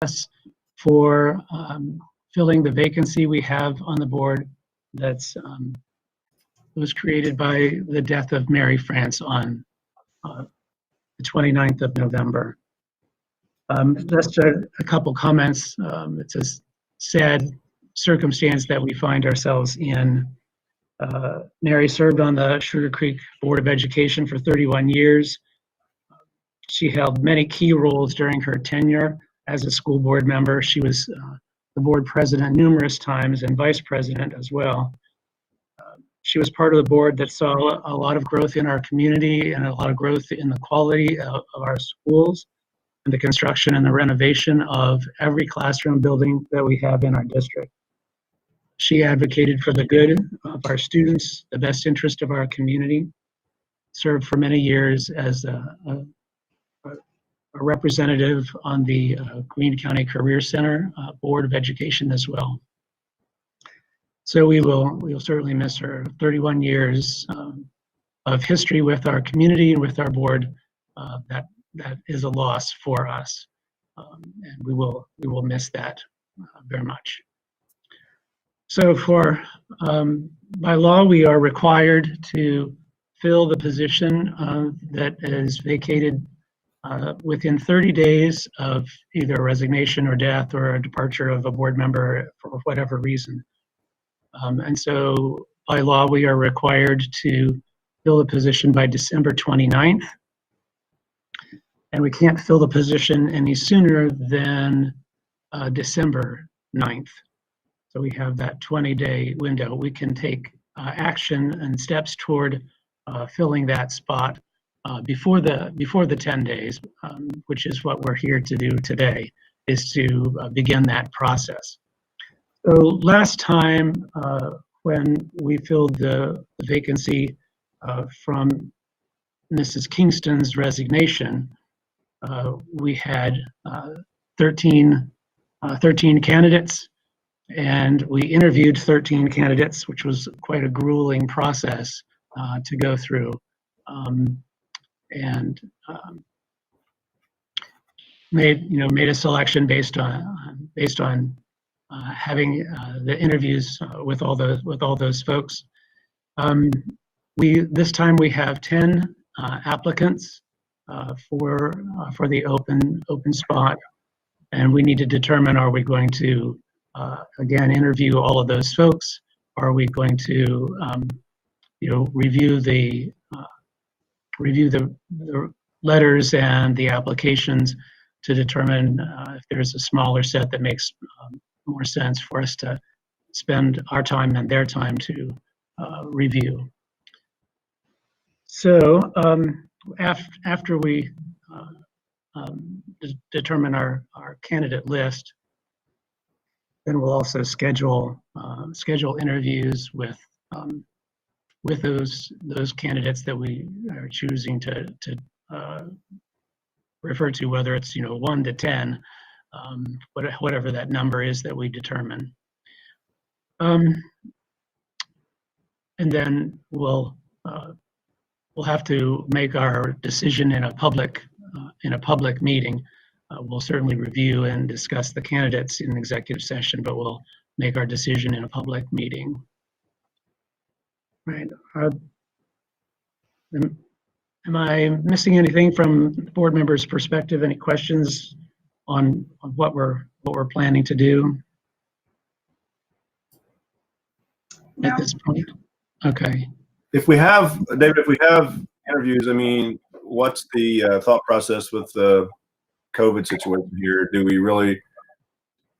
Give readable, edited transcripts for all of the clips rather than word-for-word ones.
process for filling the vacancy we have on the board that's was created by the death of Mary France on the 29th of November. Just a couple comments. It's a sad circumstance that we find ourselves in. Mary served on the Sugar Creek Board of Education for 31 years. She held many key roles during her tenure as a school board member. She was the board president numerous times and vice president as well. She was part of the board that saw a lot of growth in our community and a lot of growth in the quality of our schools and the construction and the renovation of every classroom building that we have in our district. She advocated for the good of our students, the best interest of our community, served for many years as a representative on the Greene County Career Center Board of Education as well. So we will certainly miss her. 31 years of history with our community and with our board. That is a loss for us, and we will miss that very much. So by law, we are required to fill the position that is vacated within 30 days of either resignation or death or a departure of a board member for whatever reason. And so by law, we are required to fill the position by December 29th. And we can't fill the position any sooner than December 9th. So we have that 20-day window. We can take action and steps toward filling that spot before the 10 days, which is what we're here to do today, is to begin that process. So last time when we filled the vacancy from Mrs. Kingston's resignation, we had 13 candidates, and we interviewed 13 candidates, which was quite a grueling process to go through, and made a selection based on having the interviews with all those folks. This time we have 10 applicants for the open spot, and we need to determine, are we going to again interview all of those folks? Are we going to review the letters and the applications to determine if there's a smaller set that makes more sense for us to spend our time and their time to review. So after we determine our candidate list, then we'll also schedule interviews with those candidates that we are choosing to refer to, whether it's 1 to 10, whatever that number is that we determine, and then we'll have to make our decision in a public meeting. We'll certainly review and discuss the candidates in executive session, but we'll make our decision in a public meeting. Right. Am I missing anything from the board members' perspective? Any questions on what we're planning to do at this point? Okay. If we have, David, interviews, I mean, what's the thought process with the COVID situation here? Do we really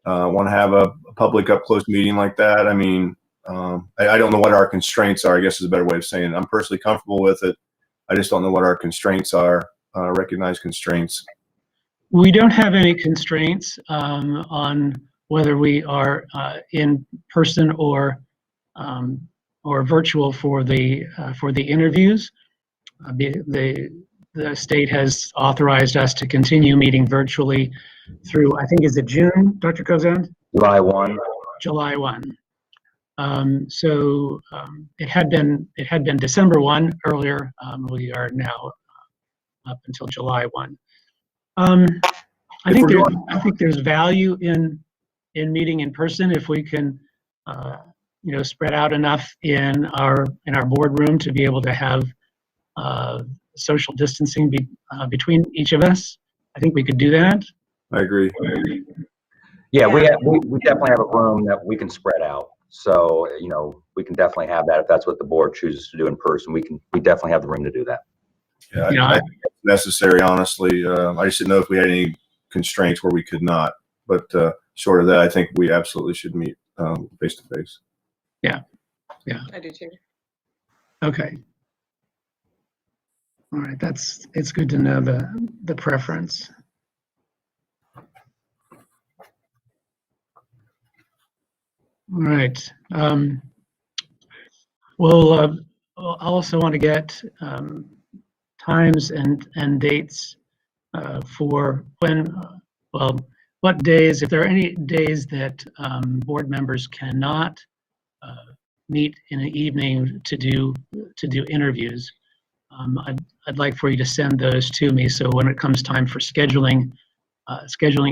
want to have a public up close meeting like that? I mean, I don't know what our constraints are, I guess is a better way of saying it. I'm personally comfortable with it. I just don't know what our constraints are, recognized constraints. We don't have any constraints on whether we are in person or virtual for the interviews. The state has authorized us to continue meeting virtually through, I think, is it June, Dr. Kozan? July 1. July 1. So it had been December 1 earlier. We are now up until July 1. I think there's value in meeting in person if we can, spread out enough in our boardroom to be able to have social distancing between each of us. I think we could do that. I agree. Yeah, we definitely have a room that we can spread out. So, we can definitely have that if that's what the board chooses to do in person. We definitely have the room to do that. Yeah, I think it's necessary, honestly. I just didn't know if we had any constraints where we could not. But short of that, I think we absolutely should meet face to face. Yeah. I do too. Okay. All right. It's good to know the preference. All right. We'll also want to get times and dates for when, what days, if there are any days that board members cannot meet in the evening to do interviews. I'd like for you to send those to me, so when it comes time for scheduling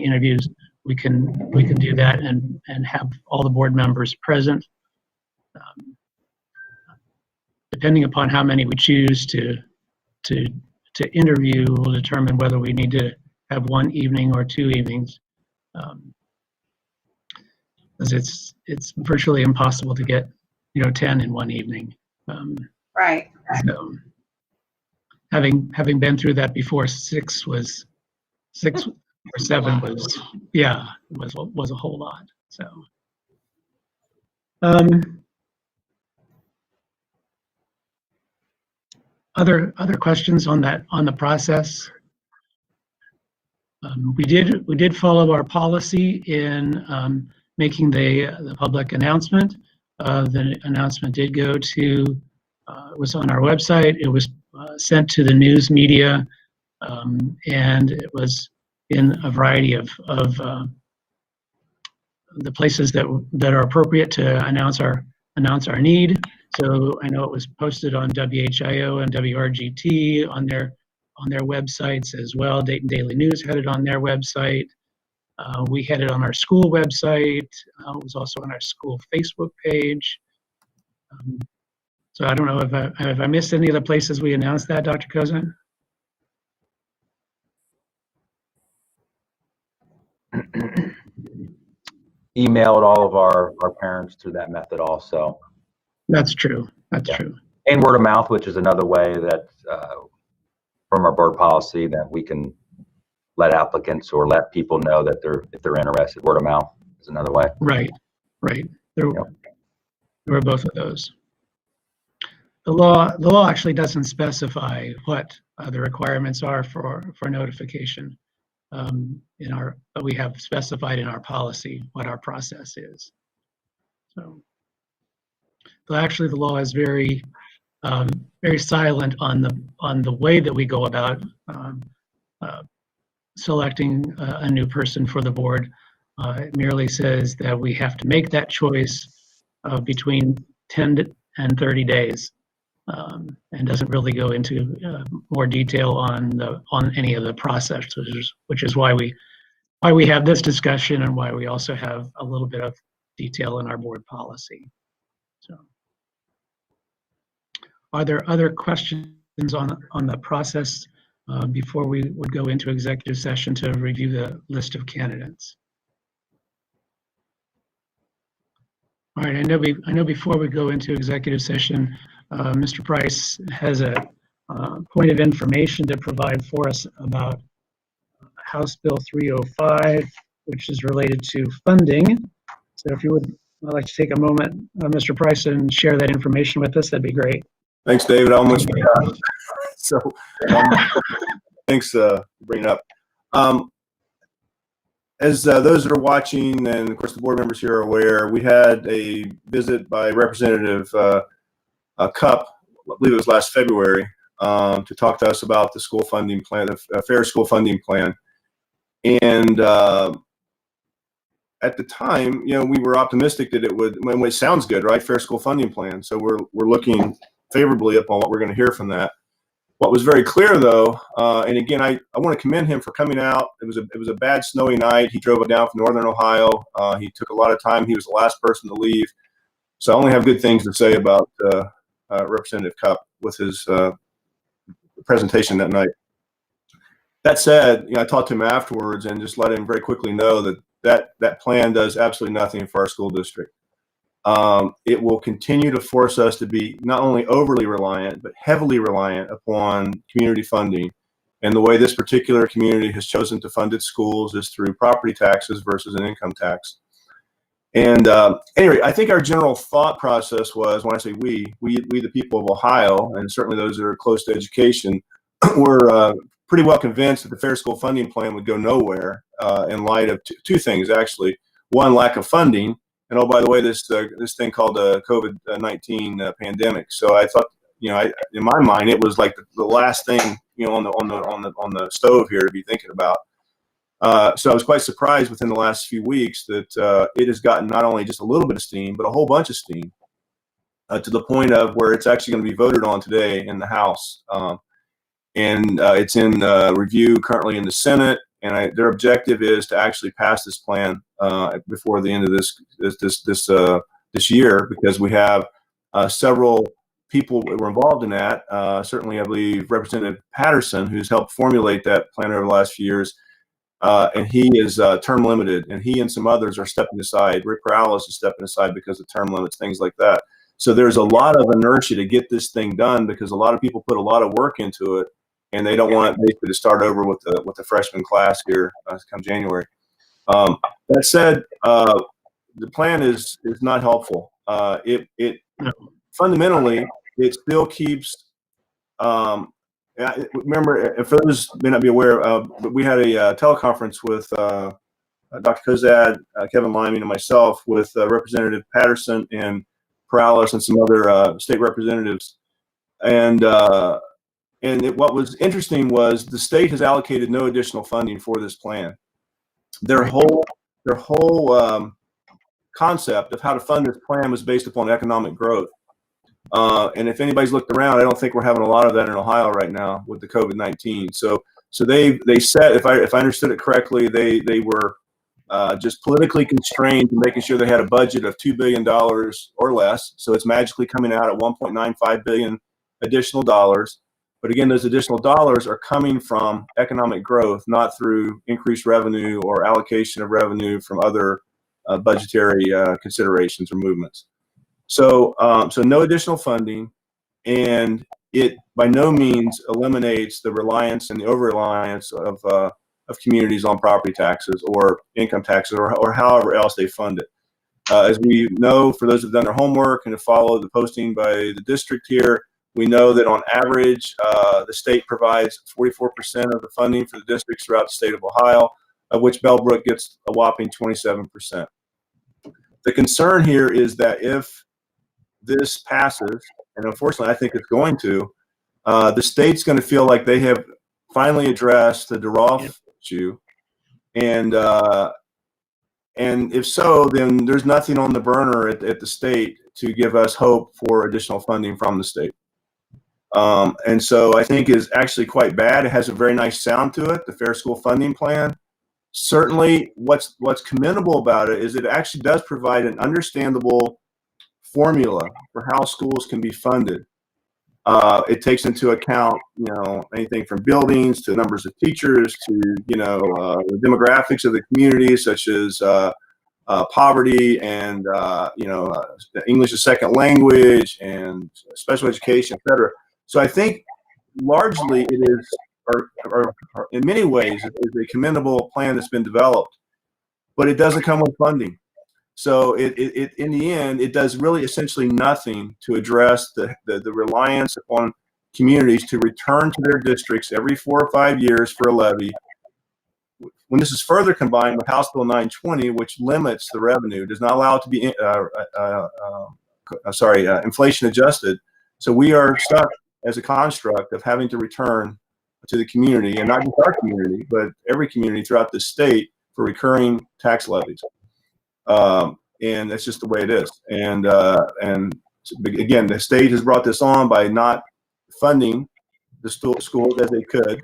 interviews, we can do that and have all the board members present. Depending upon how many we choose to interview, will determine whether we need to have one evening or two evenings. Because it's virtually impossible to get 10 in one evening. Right. So having been through that before, six or seven was a whole lot. So other questions on the process? We did follow our policy in making the public announcement. The announcement did go to, was on our website. It was sent to the news media, and it was in a variety of the places that are appropriate to announce our need. So I know it was posted on WHIO and WRGT on their websites as well. Dayton Daily News had it on their website. We had it on our school website. It was also on our school Facebook page. So I don't know if I missed any of the places we announced that, Dr. Kozan? Emailed all of our parents through that method also. That's true. That's true. And word of mouth, which is another way that from our board policy that we can let applicants or let people know that if they're interested. Word of mouth is another way. Right. There were both of those. The law actually doesn't specify what the requirements are for notification. But we have specified in our policy what our process is. So actually the law is very silent on the way that we go about selecting a new person for the board. It merely says that we have to make that choice between 10 and 30 days, and doesn't really go into more detail on any of the process, which is why we have this discussion and why we also have a little bit of detail in our board policy. So, are there other questions on the process before we would go into executive session to review the list of candidates? All right, I know before we go into executive session, Mr. Price has a point of information to provide for us about House Bill 305, which is related to funding. So if you would like to take a moment, Mr. Price, and share that information with us, that'd be great. Thanks, David. I almost forgot. So thanks for bringing it up. As those that are watching, and of course the board members here are aware, we had a visit by Representative Cupp, I believe it was last February, to talk to us about the school funding plan, the fair school funding plan. And at the time, we were optimistic that it sounds good, right? Fair school funding plan. So we're looking favorably upon what we're going to hear from that. What was very clear, though, and again, I want to commend him for coming out. It was a bad snowy night. He drove it down from Northern Ohio. He took a lot of time. He was the last person to leave. So I only have good things to say about Representative Cupp with his presentation that night. That said, I talked to him afterwards and just let him very quickly know that plan does absolutely nothing for our school district. It will continue to force us to be not only overly reliant, but heavily reliant upon community funding. And the way this particular community has chosen to fund its schools is through property taxes versus an income tax. And anyway, I think our general thought process was, when I say we the people of Ohio, and certainly those that are close to education, were pretty well convinced that the Fair School Funding Plan would go nowhere in light of two things, actually. One, lack of funding. And oh, by the way, this thing called the COVID-19 pandemic. So I thought, in my mind, it was like the last thing, on the stove here to be thinking about. So I was quite surprised within the last few weeks that it has gotten not only just a little bit of steam, but a whole bunch of steam, to the point of where it's actually going to be voted on today in the House, and it's in review currently in the Senate. And their objective is to actually pass this plan before the end of this year, because we have several people that were involved in that. Certainly, I believe Representative Patterson, who's helped formulate that plan over the last few years, and he is term limited, and he and some others are stepping aside. Rick Corrales is stepping aside because of term limits, things like that. So there's a lot of inertia to get this thing done, because a lot of people put a lot of work into it. And they don't want basically to start over with the freshman class here come January. That said, the plan is not helpful. It fundamentally, it still keeps. Remember, if those may not be aware, we had a teleconference with Dr. Kozad, Kevin Liming, and myself with Representative Patterson and Corrales and some other state representatives, and what was interesting was the state has allocated no additional funding for this plan. Their whole concept of how to fund this plan was based upon economic growth. And if anybody's looked around, I don't think we're having a lot of that in Ohio right now with the COVID-19. So they said, if I understood it correctly, they were just politically constrained to making sure they had a budget of $2 billion or less. So it's magically coming out at $1.95 billion additional dollars. But again, those additional dollars are coming from economic growth, not through increased revenue or allocation of revenue from other budgetary considerations or movements. So no additional funding, and it by no means eliminates the reliance and the over-reliance of communities on property taxes or income taxes or however else they fund it. As we know, for those who've done their homework and have followed the posting by the district here, we know that on average, the state provides 44% of the funding for the districts throughout the state of Ohio, of which Bellbrook gets a whopping 27%. The concern here is that if this passes, and unfortunately I think it's going to, the state's going to feel like they have finally addressed the DeRolf issue, and if so, then there's nothing on the burner at the state to give us hope for additional funding from the state. And so I think is actually quite bad. It has a very nice sound to it, the Fair School Funding Plan. Certainly what's commendable about it is it actually does provide an understandable formula for how schools can be funded. It takes into account, anything from buildings to numbers of teachers to, the demographics of the community, such as poverty and, English as second language and special education, et cetera. So I think largely it is, or in many ways, it is a commendable plan that's been developed, but it doesn't come with funding. So it in the end, it does really essentially nothing to address the reliance upon communities to return to their districts every 4 or 5 years for a levy. When this is further combined with House Bill 920, which limits the revenue, does not allow it to be inflation adjusted. So we are stuck as a construct of having to return to the community, and not just our community, but every community throughout the state for recurring tax levies. And that's just the way it is. And again, the state has brought this on by not funding the schools as they could.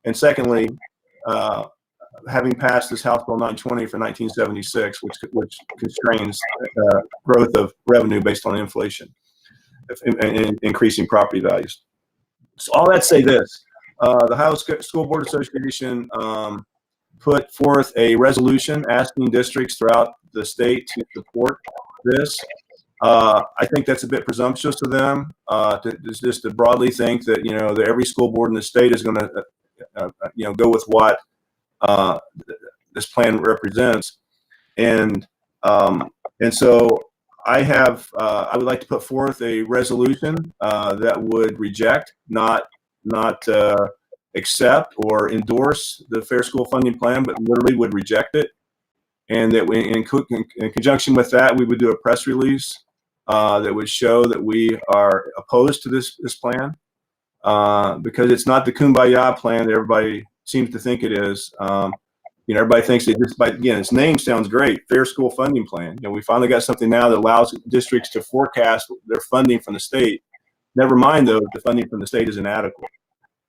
And secondly, having passed this House Bill 920 for 1976, which constrains growth of revenue based on inflation and increasing property values. So all that say this, the Ohio School Board Association put forth a resolution asking districts throughout the state to support this. I think that's a bit presumptuous of them just to broadly think that, that every school board in the state is going to, go with what this plan represents. And so I would like to put forth a resolution that would reject, not accept or endorse the Fair School Funding Plan, but literally would reject it. And that we, in conjunction with that, we would do a press release that would show that we are opposed to this plan because it's not the Kumbaya plan that everybody seems to think it is. Everybody thinks it just again, its name sounds great, Fair School Funding Plan. We finally got something now that allows districts to forecast their funding from the state. Never mind, though, the funding from the state is inadequate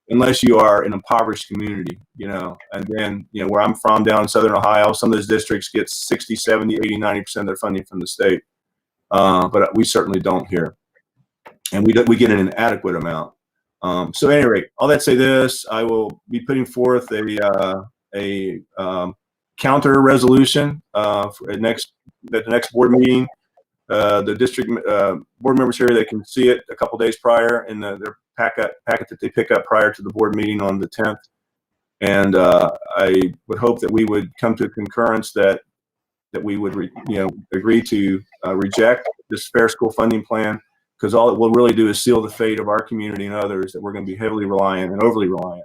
unless you are an impoverished community, and then, where I'm from down in Southern Ohio, some of those districts get 60, 70, 80, 90% of their funding from the state. But we certainly don't here. And we get an inadequate amount. So at any rate, all that say this, I will be putting forth a counter resolution for at the next board meeting. The district board members here, they can see it a couple days prior in their packet that they pick up prior to the board meeting on the 10th. And I would hope that we would come to a concurrence that we would agree to reject this Fair School Funding Plan, because all it will really do is seal the fate of our community and others that we're going to be heavily reliant and overly reliant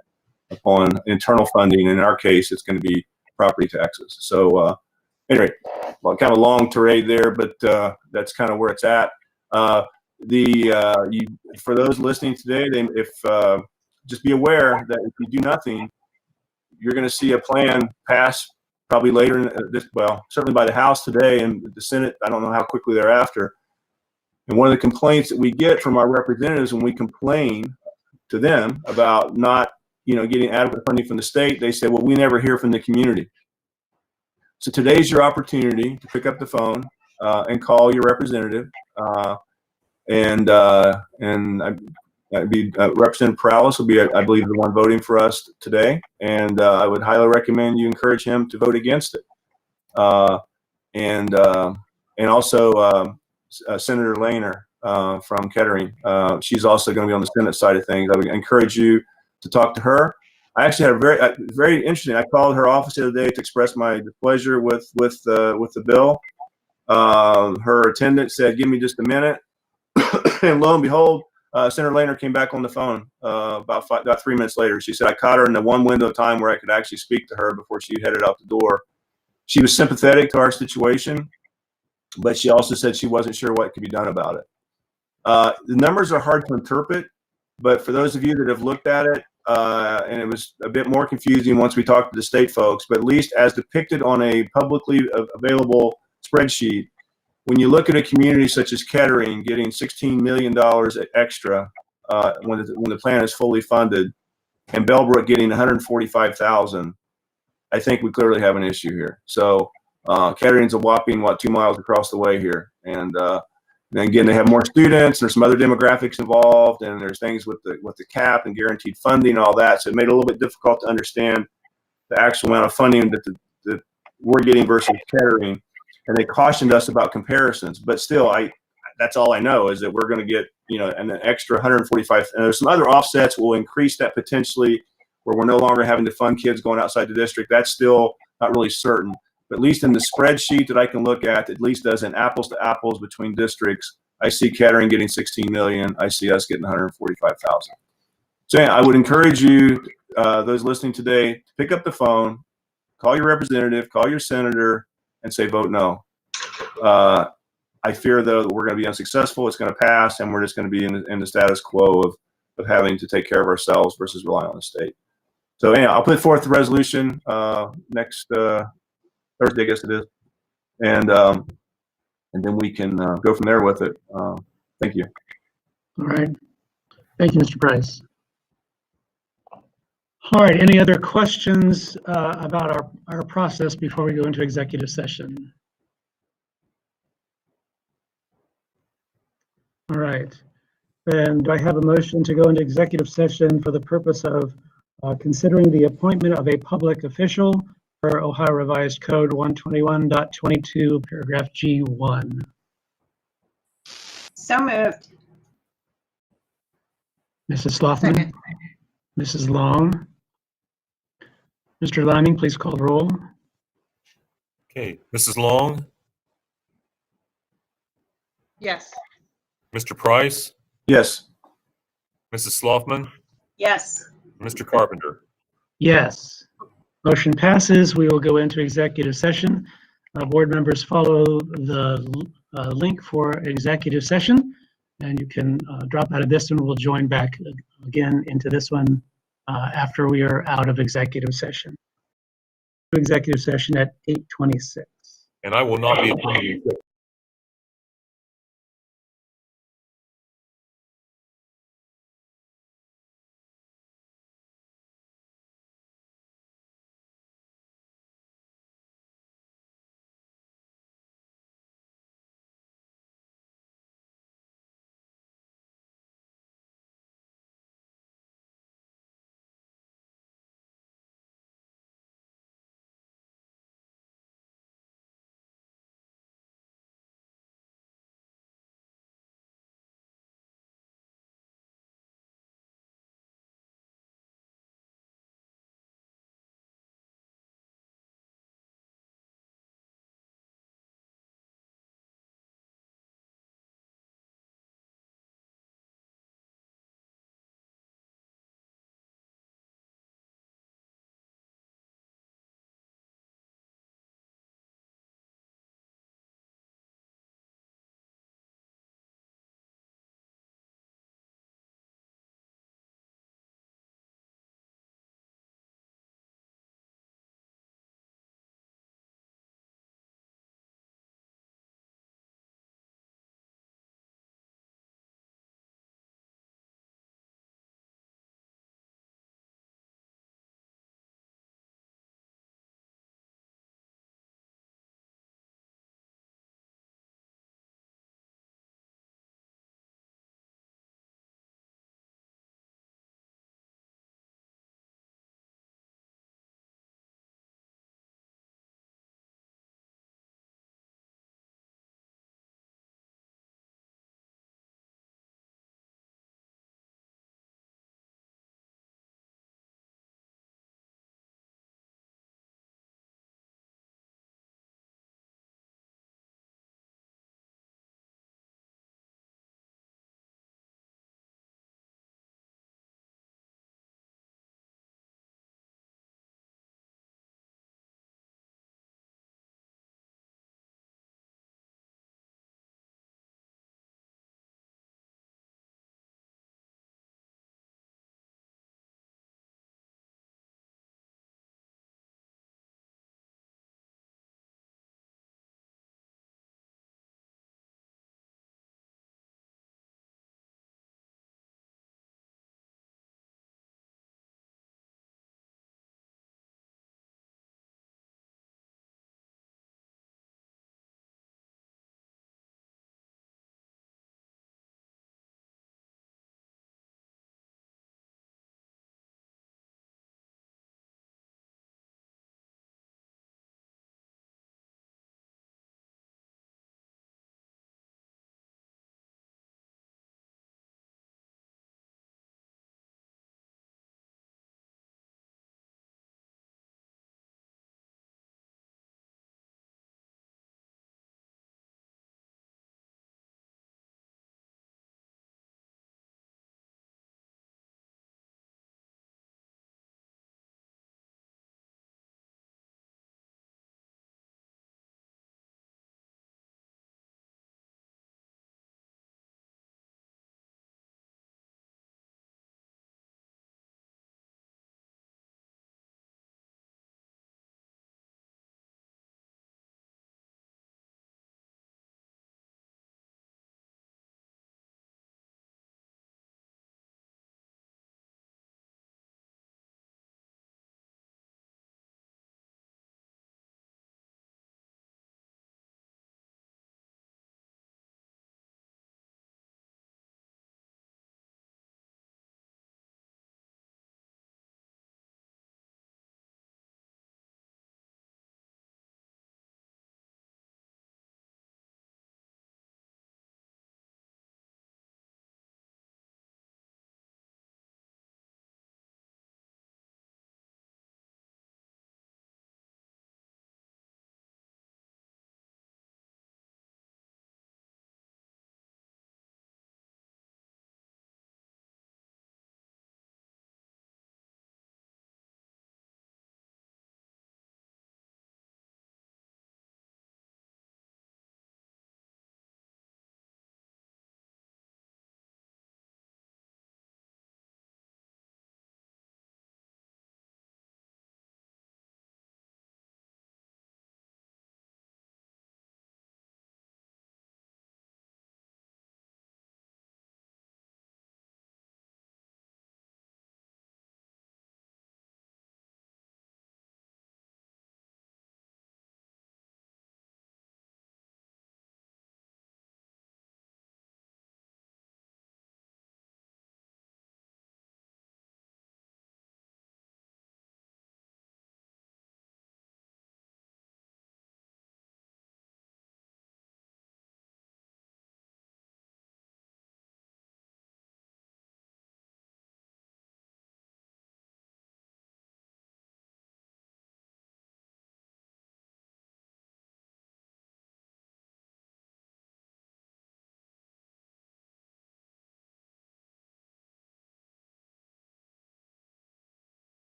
upon internal funding. And in our case, it's going to be property taxes. So anyway, well, kind of a long tirade there, but that's kind of where it's at. For those listening today, just be aware that if you do nothing, you're going to see a plan pass probably later certainly by the House today, and the Senate, I don't know how quickly thereafter. And one of the complaints that we get from our representatives when we complain to them about not, getting adequate funding from the state, they say, well, we never hear from the community. So today's your opportunity to pick up the phone and call your representative. Representative Perales will be, I believe, the one voting for us today. And I would highly recommend you encourage him to vote against it. And also Senator Lehner from Kettering. She's also going to be on the Senate side of things. I would encourage you to talk to her. I actually had a very interesting. I called her office the other day to express my displeasure with the bill. Her attendant said, "Give me just a minute," and lo and behold, Senator Lehner came back on the phone about 3 minutes later. She said, "I caught her in the one window of time where I could actually speak to her before she headed out the door." She was sympathetic to our situation, but she also said she wasn't sure what could be done about it. The numbers are hard to interpret, but for those of you that have looked at it, and it was a bit more confusing once we talked to the state folks, but at least as depicted on a publicly available spreadsheet, when you look at a community such as Kettering getting $16 million extra when the plan is fully funded, and Bellbrook getting $145,000, I think we clearly have an issue here. So Kettering's a whopping 2 miles across the way here, and then again, they have more students. There's some other demographics involved, and there's things with the cap and guaranteed funding and all that. So it made it a little bit difficult to understand the actual amount of funding that we're getting versus Kettering. And they cautioned us about comparisons, but still, that's all I know is that we're going to get an extra 145. And there's some other offsets will increase that potentially, where we're no longer having to fund kids going outside the district. That's still not really certain. But at least in the spreadsheet that I can look at least does an apples to apples between districts. I see Kettering getting 16 million. I see us getting 145,000. So yeah, I would encourage you, those listening today, to pick up the phone, call your representative, call your senator, and say vote no. I fear though that we're going to be unsuccessful. It's going to pass, and we're just going to be in the status quo of having to take care of ourselves versus rely on the state. So anyhow, I'll put forth the resolution next Thursday, I guess it is, and then we can go from there with it. Thank you. All right. Thank you, Mr. Price. All right, any other questions about our process before we go into executive session? All right, then do I have a motion to go into executive session for the purpose of considering the appointment of a public official per Ohio Revised Code 121.22, paragraph G1? So moved. Mrs. Sloughman, Second. Mrs. Long. Mr. Liming, please call the roll. Okay, Mrs. Long, Yes. Mr. Price, Yes. Mrs. Sloughman, Yes. Mr. Carpenter. Yes. Motion passes. We will go into executive session. Board members, follow the link for executive session, and you can drop out of this one. We'll join back again into this one after we are out of executive session. Executive session at 8:26. And I will not be attending.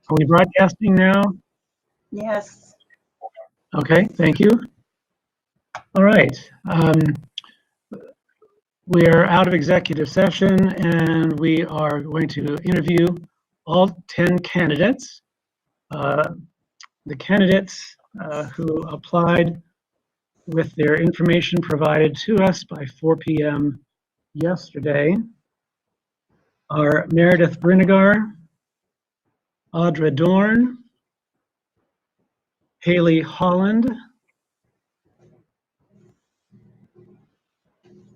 Are we broadcasting now? Yes. Okay, thank you. All right. We are out of executive session and we are going to interview all 10 candidates. The candidates who applied with their information provided to us by 4 p.m. yesterday are Meredith Brinegar, Audra Dorn, Haley Holland,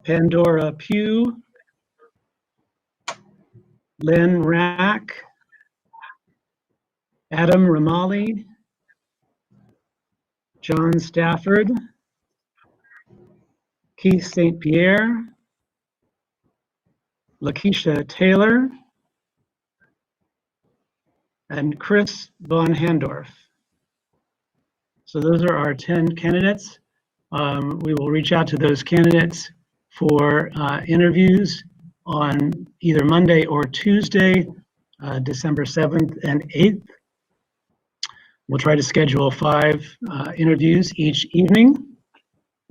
Pandora Pugh, Len Rack, Adam Ramali, John Stafford, Keith St. Pierre, Lakeisha Taylor, and Chris Von Handorf. So those are our 10 candidates. We will reach out to those candidates for interviews on either Monday or Tuesday, December 7th and 8th. We'll try to schedule 5 interviews each evening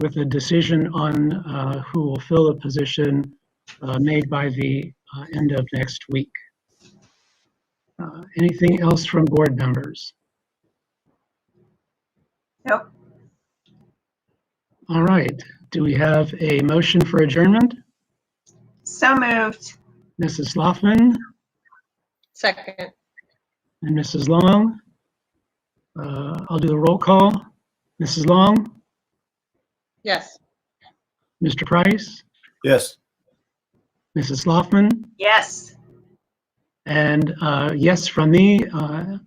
with a decision on who will fill the position made by the end of next week. Anything else from board members? Nope. All right. Do we have a motion for adjournment? So moved. Mrs. Sloughman Second. and Mrs. Long. I'll do the roll call. Mrs. Long, Yes. Mr. Price, Yes. Mrs. Sloughman, Yes. and yes from me. The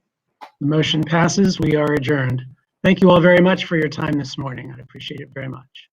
motion passes. We are adjourned. Thank you all very much for your time this morning. I appreciate it very much.